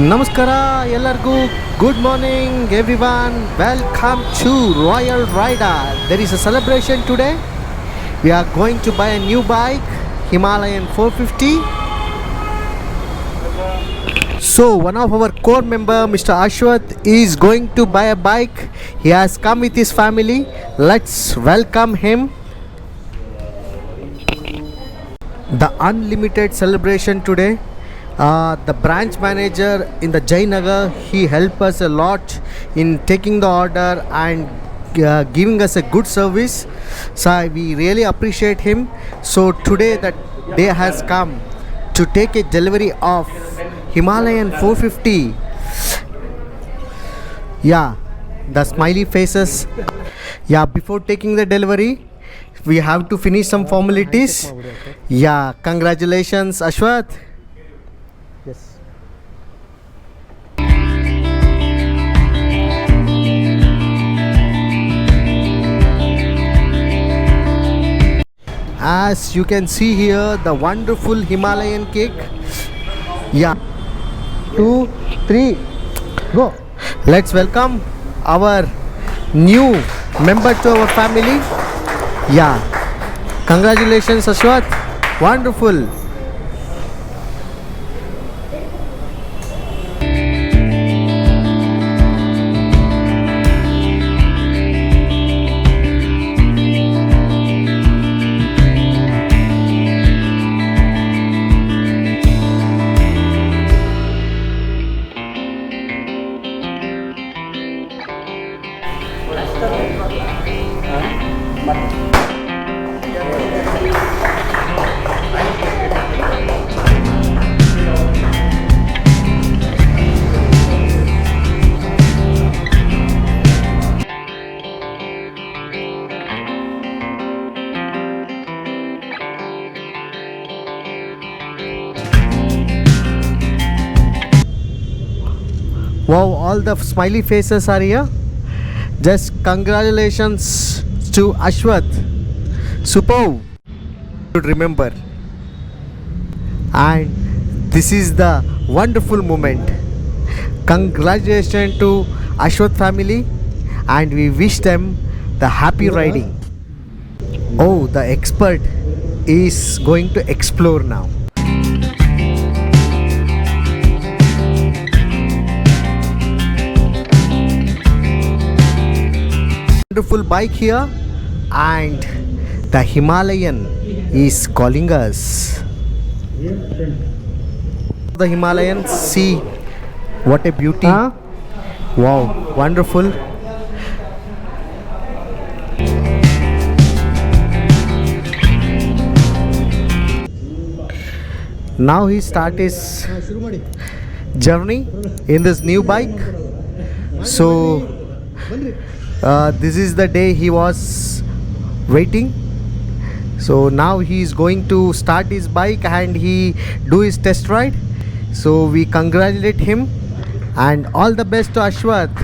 ನಮಸ್ಕಾರ ಎಲ್ಲರಿಗೂ good morning everyone, welcome to Royal Rida. There is a celebration today. We are going to buy a new bike, Himalayan 450. So one of our core member, Mr. Ashwath, is going to buy a bike. He has come with his family. Let's welcome him. The unlimited celebration today. The branch manager in the Jainagar, he helped us a lot in taking the order and giving us a good service. So we really appreciate him. So today the day has come to take a delivery of Himalayan 450. Yeah, the smiley faces. Yeah, before taking the delivery, we have to finish some formalities. Yeah, congratulations, Ashwath. Yes. As you can see here, the wonderful Himalayan cake. Yeah, 2 3 go. Let's welcome our new member to our family. Yeah, congratulations, Ashwath. Wonderful. Wow, all the smiley faces are here. Just congratulations to Ashwath. Super. Should remember. And this is the wonderful moment. Congratulations to Ashwath family, and we wish them the happy riding. Oh, the expert is going to explore now. Wonderful bike here, and the Himalayan is calling us. The Himalayan, see what a beauty. Wow, wonderful. Now he start his journey in this new bike. So this is the day he was waiting. So now he is going to start his bike and he do his test ride. So we congratulate him and all the best to Ashwath.